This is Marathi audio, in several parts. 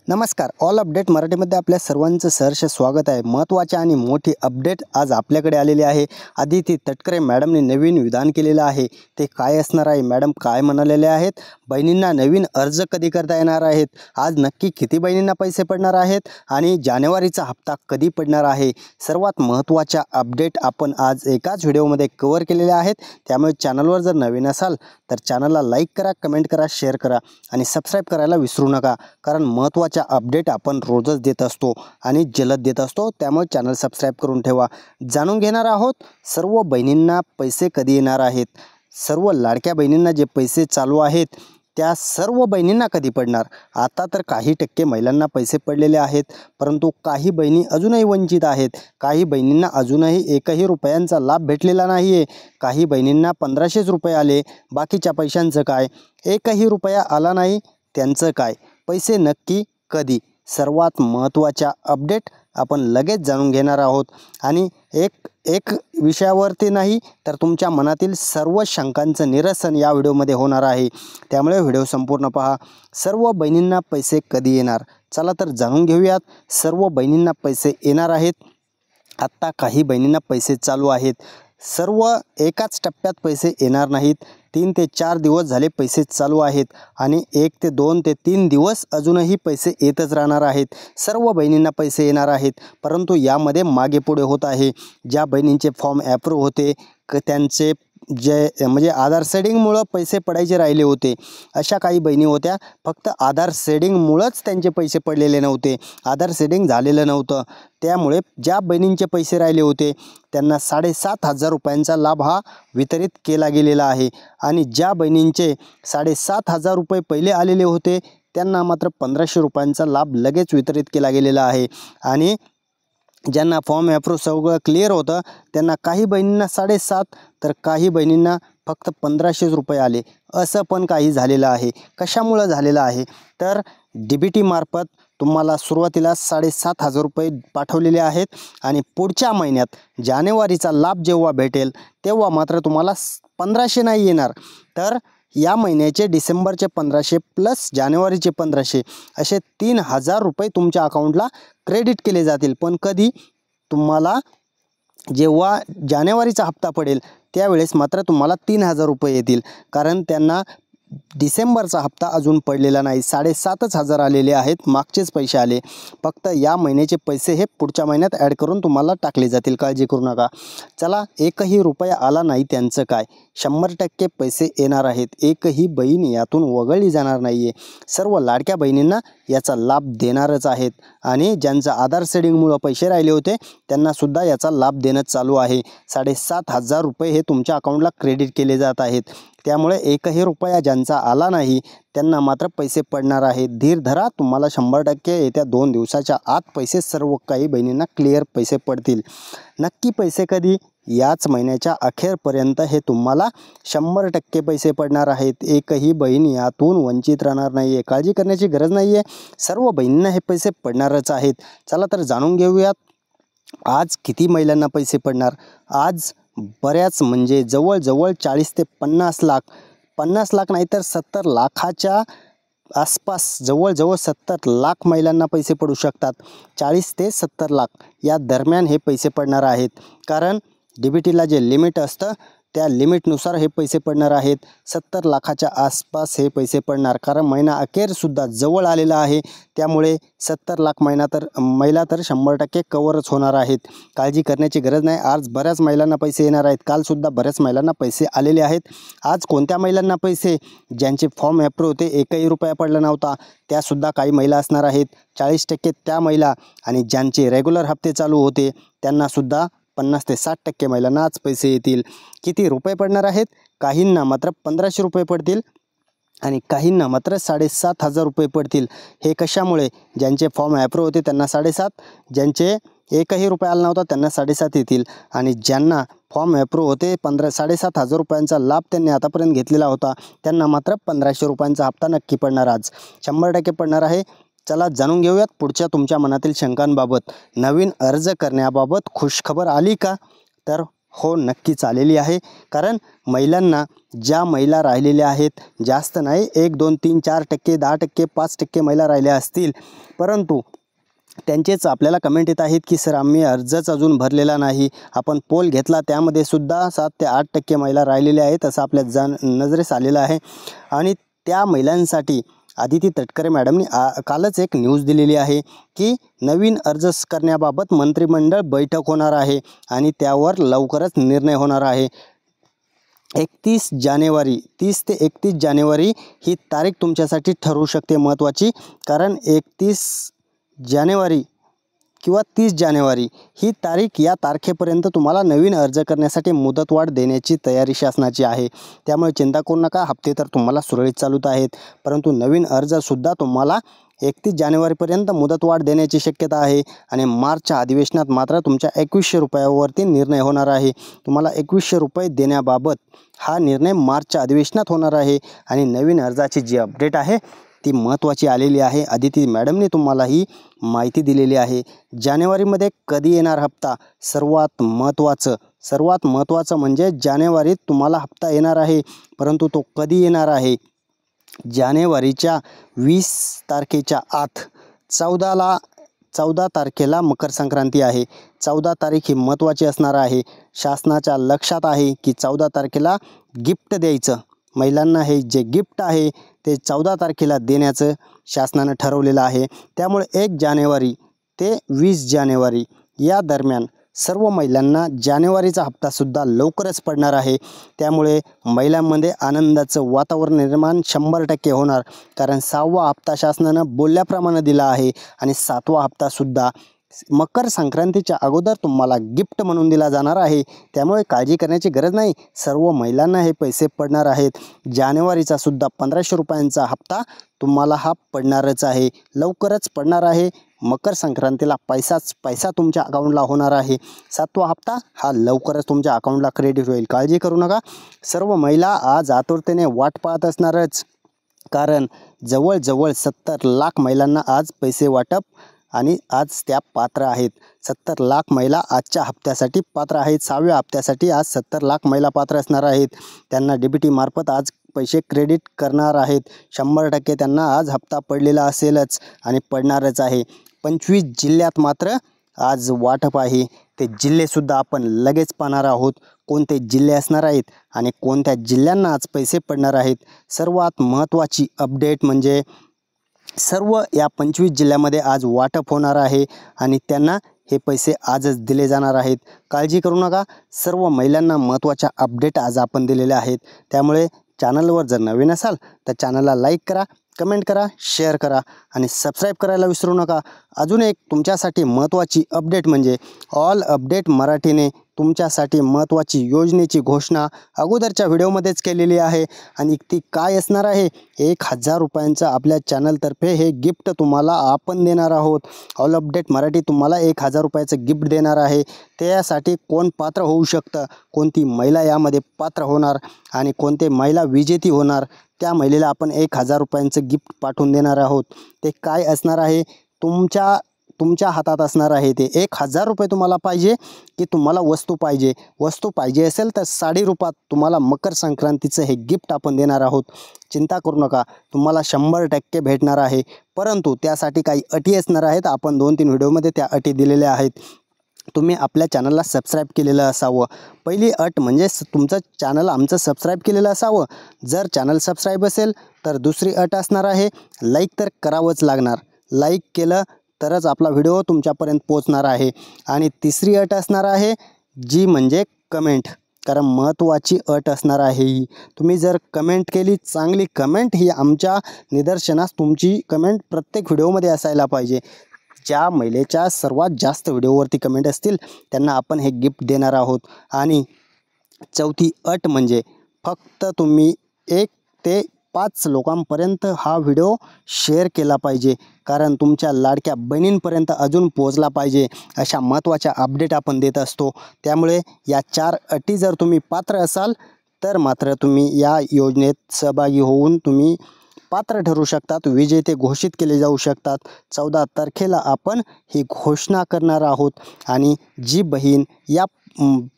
नमस्कार. ऑल अपडेट मराठीमध्ये आपल्या सर्वांचं सहर्ष स्वागत आहे. महत्त्वाचे आणि मोठी अपडेट आज आपल्याकडे आलेली आहे. आदिती तटकरे मॅडमने नवीन विधान केलेलं आहे. ते काय असणार आहे? मॅडम काय म्हणालेले आहेत? बहिणींना नवीन अर्ज कधी करता येणार आहेत? आज नक्की किती बहिणींना पैसे पडणार आहेत? आणि जानेवारीचा हप्ता कधी पडणार आहे? सर्वात महत्त्वाच्या अपडेट आपण आज एकाच व्हिडिओमध्ये कव्हर केलेल्या आहेत. त्यामुळे चॅनलवर जर नवीन असाल तर चॅनलला लाईक करा, कमेंट करा, शेअर करा आणि सबस्क्राईब करायला विसरू नका. कारण महत्त्वाच्या अपडेट आपण रोजच देत असतो आणि जलद देत असतो. त्यामुळे चॅनल सबस्क्राईब करून ठेवा. जाणून घेणार आहोत सर्व बहिणींना पैसे कधी येणार आहेत. सर्व लाडक्या बहिणींना जे पैसे चालू आहेत त्या सर्व बहिणींना कधी पडणार. आता तर काही टक्के महिलांना पैसे पडलेले आहेत, परंतु काही बहिणी अजूनही वंचित आहेत. काही बहिणींना अजूनही एकही रुपयांचा लाभ भेटलेला नाही आहे. काही बहिणींना 1500 रुपये आले. बाकीच्या पैशांचं काय? एकही रुपया आला नाही, त्यांचं काय? पैसे नक्की कधी? सर्वात महत्त्वाच्या अपडेट आपण लगेच जाणून घेणार आहोत. आणि एक विषयावरती नाही तर तुमच्या मनातील सर्व शंकांचं निरसन या व्हिडिओमध्ये होणार आहे. त्यामुळे व्हिडिओ संपूर्ण पहा. सर्व बहिणींना पैसे कधी येणार? चला तर जाणून घेऊयात. सर्व बहिणींना पैसे येणार आहेत. आत्ता काही बहिणींना पैसे चालू आहेत. सर्व एकाच टप्प्यात पैसे येणार नाहीत. 3 ते 4 दिवस झाले पैसे चालू आहेत आणि 1 ते 2 ते 3 दिवस अजूनही पैसे येतच राहणार आहेत. सर्व बहिणींना पैसे येणार आहेत, परंतु यामध्ये मागे पुढे होत आहे. ज्या बहिणींचे फॉर्म ॲप्रूव्ह होते त्यांचे म्हणजे आधार सेडिंगमुळं पैसे पडायचे राहिले होते, अशा काही बहिणी होत्या. फक्त आधार सेडिंगमुळंच त्यांचे पैसे पडलेले नव्हते, आधार सेडिंग झालेलं नव्हतं. त्यामुळे ज्या बहिणींचे पैसे राहिले होते त्यांना 7,500 रुपयांचा लाभ हा वितरित केला गेलेला आहे. आणि ज्या बहिणींचे 7,500 रुपये पहिले आलेले होते त्यांना मात्र 1500 रुपयांचा लाभ लगेच वितरित केला गेलेला आहे. आणि ज्यांना फॉर्म ॲप्रूव्ह सगळं क्लिअर होतं त्यांना काही बहिणींना 7,500 तर काही बहिणींना फक्त 1500 रुपये आले. असं पण काही झालेलं आहे. कशामुळं झालेलं आहे तर DBT मार्फत तुम्हाला सुरुवातीला 7,500 रुपये पाठवलेले आहेत आणि पुढच्या महिन्यात जानेवारीचा लाभ जेव्हा भेटेल तेव्हा मात्र तुम्हाला 1500 नाही येणार, तर या महिन्याचे डिसेंबरचे 1500 प्लस जानेवारीचे 1500 असे 3,000 रुपये तुमच्या अकाउंटला क्रेडिट केले जातील. पण कधी? तुम्हाला जेव्हा जानेवारीचा हप्ता पडेल त्यावेळेस मात्र तुम्हाला 3,000 रुपये येतील. कारण त्यांना डिसेंबरचा हप्ता अजून पडलेला नाही. 7,500 आलेले आहेत, मागचेच पैसे आले. फक्त या महिन्याचे पैसे हे पुढच्या महिन्यात ॲड करून तुम्हाला टाकले जातील, काळजी करू नका. चला, एकही रुपया आला नाही त्यांचं काय? 100% पैसे येणार आहेत. एकही बहीण यातून वगळली जाणार नाही आहे. सर्व लाडक्या बहिणींना याचा लाभ देणारच आहेत. आणि ज्यांचं आधार सेडिंगमुळं पैसे राहिले होते त्यांनासुद्धा याचा लाभ देणं चालू आहे. 7,500 रुपये हे तुमच्या अकाउंटला क्रेडिट केले जात आहेत. त्यामुळे एकही रुपया ज्यांचा आला नाही त्यांना मात्र पैसे पडणार आहेत. धीर धरा, तुम्हाला 100% येत्या 2 दिवसाच्या आत पैसे सर्व काही बहिणींना क्लिअर पैसे पडतील. नक्की पैसे कधी? याच महिन्याच्या अखेरपर्यंत हे तुम्हाला 100% पैसे पडणार आहेत. एकही बहीण यातून वंचित राहणार नाही आहे. काळजी करण्याची गरज नाही आहे. सर्व बहिणींना हे पैसे पडणारच आहेत. चला तर जाणून घेऊयात आज किती महिलांना पैसे पडणार. आज बऱ्याच म्हणजे जवळजवळ 40 ते 50 लाख, 50 लाख नाही तर 70 लाखाच्या आसपास जवळजवळ 70 लाख महिलांना पैसे पडू शकतात. 40 ते 70 लाख या दरम्यान हे पैसे पडणार आहेत. कारण DBTला जे लिमिट असतं त्या लिमिटनुसार हे पैसे पडणार आहेत. 70 लाखाच्या आसपास हे पैसे पडणार. कारण महिना अखेरसुद्धा जवळ आलेला आहे. त्यामुळे 70 लाख महिला तर 100% कवरच होणार आहेत. काळजी करण्याची गरज नाही. आज बऱ्याच महिलांना पैसे येणार आहेत. कालसुद्धा बऱ्याच महिलांना पैसे आलेले आहेत. आज कोणत्या महिलांना पैसे? ज्यांचे फॉर्म ॲप्रूव्ह होते, एकही रुपया पडला नव्हता, त्यासुद्धा काही महिला असणार आहेत. 40% त्या महिला. आणि ज्यांचे रेग्युलर हप्ते चालू होते त्यांनासुद्धा 50 ते 60% महिलांना आज पैसे येतील. किती रुपये पडणार आहेत? काहींना मात्र 1500 रुपये पडतील आणि काहींना मात्र 7,500 रुपये पडतील. हे कशामुळे? ज्यांचे फॉर्म ॲप्रूव्ह होते त्यांना 7,500, ज्यांचे एकही रुपया आला नव्हता त्यांना 7,500 येतील. आणि ज्यांना फॉर्म ॲप्रूव्ह होते 7,500 रुपयांचा लाभ त्यांनी आतापर्यंत घेतलेला होता त्यांना मात्र 1500 रुपयांचा हप्ता नक्की पडणार. आज 100% पडणार आहे. चला जाणून घेऊयात पुढच्या तुमच्या मनातील शंकांबाबत. नवीन अर्ज करण्याबाबत खुशखबर आली का? तर हो नक्कीच आलेली आहे. कारण महिलांना, ज्या महिला राहिलेल्या आहेत, जास्त नाही, 1 2 3 4% 10% 5% महिला राहिल्या असतील, परंतु त्यांचेच आपल्याला कमेंट येत आहेत की सर आम्ही अर्जच अजून भरलेला नाही, आपण पोल घेतला त्यामध्ये सुद्धा 7 ते 8% महिला राहिलेल्या आहेत, असं आपल्या नजरेस आलेलं आहे. आणि त्या महिलांसाठी आदिती तटकरे मॅडमनी कालच एक न्यूज दिलेली आहे की नवीन अर्ज करण्याबाबत मंत्रिमंडळ बैठक होणार आहे आणि त्यावर लवकरच निर्णय होणार आहे. 31 जानेवारी 30 ते 31 जानेवारी ही तारीख तुमच्यासाठी ठरू शकते महत्त्वाची. कारण 31 जानेवारी किंवा 30 जानेवारी ही तारीख, या तारखेपर्यंत तुम्हाला नवीन अर्ज करण्यासाठी मुदतवाढ देण्याची तयारी शासनाची आहे. त्यामुळे चिंता करू नका, हप्ते तर तुम्हाला सुरळीत चालूत आहेत, परंतु नवीन अर्जसुद्धा तुम्हाला 31 जानेवारीपर्यंत मुदतवाढ देण्याची शक्यता आहे. आणि मार्चच्या अधिवेशनात मात्र तुमच्या 2100 रुपयावरती निर्णय होणार आहे. तुम्हाला 2100 रुपये देण्याबाबत हा निर्णय मार्चच्या अधिवेशनात होणार आहे. आणि नवीन अर्जाची जी अपडेट आहे ती महत्त्वाची आलेली आहे. आदिती मॅडमने तुम्हाला ही माहिती दिलेली आहे. जानेवारीमध्ये कधी येणार हप्ता, सर्वात महत्त्वाचं म्हणजे जानेवारीत तुम्हाला हप्ता येणार आहे, परंतु तो कधी येणार आहे, जानेवारीच्या 20 तारखेच्या आत. 14 तारखेला मकर संक्रांती आहे. 14 तारीख ही महत्त्वाची असणार आहे. शासनाच्या लक्षात आहे की 14 तारखेला गिफ्ट द्यायचं महिलांना. हे जे गिफ्ट आहे ते 14 तारखेला देण्याचं शासनानं ठरवलेलं आहे. त्यामुळे 1 जानेवारी ते 20 जानेवारी या दरम्यान सर्व महिलांना जानेवारीचा हप्तासुद्धा लवकरच पडणार आहे. त्यामुळे महिलांमध्ये आनंदाचं वातावरण निर्माण 100% होणार. कारण 6वा हप्ता शासनानं बोलल्याप्रमाणे दिला आहे आणि 7वा हप्तासुद्धा मकर संक्रांतीच्या अगोदर तुम्हाला गिफ्ट म्हणून दिला जाणार आहे. त्यामुळे काळजी करण्याची गरज नाही, सर्व महिलांना हे पैसे पडणार आहेत. जानेवारीचा सुद्धा 1500 रुपयांचा हप्ता तुम्हाला हा पडणारच आहे, लवकरच पडणार आहे. मकर संक्रांतीला पैसा तुमच्या अकाउंटला होणार आहे. 7वा हप्ता हा लवकरच तुमच्या अकाउंटला क्रेडिट होईल, काळजी करू नका. सर्व महिला आज आतुरतेने वाट पाहत असणारच, कारण जवळजवळ 70 लाख महिलांना आज पैसे वाटप आणि आज त्या पात्र आहेत. 70 लाख महिला आजच्या हप्त्यासाठी पात्र आहेत. 6व्या हप्त्यासाठी आज 70 लाख महिला पात्र असणार आहेत. त्यांना DBT मार्फत आज पैसे क्रेडिट करणार आहेत. 100% त्यांना आज हप्ता पडलेला असेलच आणि पडणारच आहे. 25 जिल्ह्यात मात्र आज वाटप आहे. ते जिल्हेसुद्धा आपण लगेच पाहणार आहोत, कोणते जिल्हे असणार आहेत आणि कोणत्या जिल्ह्यांना आज पैसे पडणार आहेत. सर्वात महत्त्वाची अपडेट म्हणजे सर्व या 25 जिल्ह्यामध्ये आज वाटप होणार आहे आणि त्यांना हे पैसे आजच दिले जाणार आहेत. काळजी करू नका. सर्व महिलांना महत्त्वाच्या अपडेट आज आपण दिलेल्या आहेत. त्यामुळे चॅनलवर जर नवीन असाल तर चॅनलला लाईक करा, कमेंट करा, शेअर करा आणि सबस्क्राईब करायला विसरू नका. अजून एक तुमच्यासाठी महत्त्वाची अपडेट म्हणजे ऑल अपडेट मराठीने तुमच्यासाठी महत्त्वाची योजनेची घोषणा अगोदरच्या व्हिडिओमध्येच केलेली आहे आणि ती काय असणार आहे, 1000 रुपयांचं आपल्या चॅनलतर्फे हे गिफ्ट तुम्हाला आपण देणार आहोत. ऑल अपडेट मराठी तुम्हाला 1000 रुपयाचं गिफ्ट देणार आहे. त्यासाठी कोण पात्र होऊ शकतं, कोणती महिला यामध्ये पात्र होणार आणि कोणते महिला विजेती होणार, त्या महिलेला आपण 1000 रुपयांचं गिफ्ट पाठवून देणार आहोत. ते काय असणार आहे, तुमच्या हातात असणार आहे. ते 1000 रुपये तुम्हाला पाहिजे की तुम्हाला वस्तू पाहिजे असेल तर साडी रूपात तुम्हाला मकर संक्रांतीचं हे गिफ्ट आपण देणार आहोत. चिंता करू नका, तुम्हाला 100% भेटणार आहे. परंतु त्यासाठी काही अटी असणार आहेत. आपण 2-3 व्हिडिओमध्ये त्या अटी दिलेल्या आहेत. तुम्ही आपल्या चॅनलला सबस्क्राईब केलेलं असावं. पहिली अट म्हणजे तुमचं चॅनल आमचं सबस्क्राईब केलेलं असावं. जर चॅनल सबस्क्राईब असेल तर दुसरी अट असणार आहे, लाईक तर करावंच लागणार. लाईक केलं तरच आपला व्हिडिओ तुमच्यापर्यंत पोहोचणार आहे. आणि तिसरी अट असणार आहे जी म्हणजे कमेंट. कारण महत्त्वाची अट असणार आहे ही. तुम्ही जर कमेंट केली, चांगली कमेंट, ही आमच्या निदर्शनास तुमची कमेंट प्रत्येक व्हिडिओमध्ये असायला पाहिजे. ज्या महिलेच्या सर्वात जास्त व्हिडिओवरती कमेंट असतील त्यांना आपण हे गिफ्ट देणार आहोत. आणि चौथी अट म्हणजे फक्त तुम्ही 1 ते 5 लोकांपर्यंत हा व्हिडिओ शेअर केला पाहिजे. कारण तुमच्या लाडक्या बहिणींपर्यंत अजून पोहोचला पाहिजे, अशा महत्त्वाच्या अपडेट आपण देत असतो. त्यामुळे या 4 अटी जर तुम्ही पात्र असाल तर मात्र तुम्ही या योजनेत सहभागी होऊन तुम्ही पात्र ठरू शकतात, विजेते घोषित केले जाऊ शकतात. 14 तारखेला आपण ही घोषणा करणार आहोत. आणि जी बहीण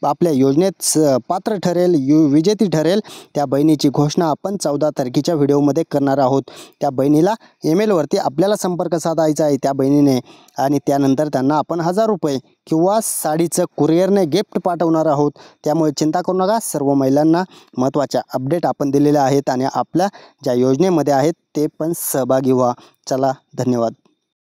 आपल्या योजनेत पात्र ठरेल, विजेती ठरेल त्या बहिणीची घोषणा आपण 14 तारखेच्या व्हिडिओमध्ये करणार आहोत. त्या बहिणीला ईमेलवरती आपल्याला संपर्क साधायचा आहे त्या बहिणीने आणि त्यानंतर त्यांना आपण 1000 रुपये किंवा साडीचं कुरिअरने गिफ्ट पाठवणार आहोत. त्यामुळे चिंता करू नका. सर्व महिलांना महत्त्वाच्या अपडेट आपण दिलेल्या आहेत आणि आपल्या ज्या योजनेमध्ये आहेत ते पण सहभागी व्हा. चला, धन्यवाद.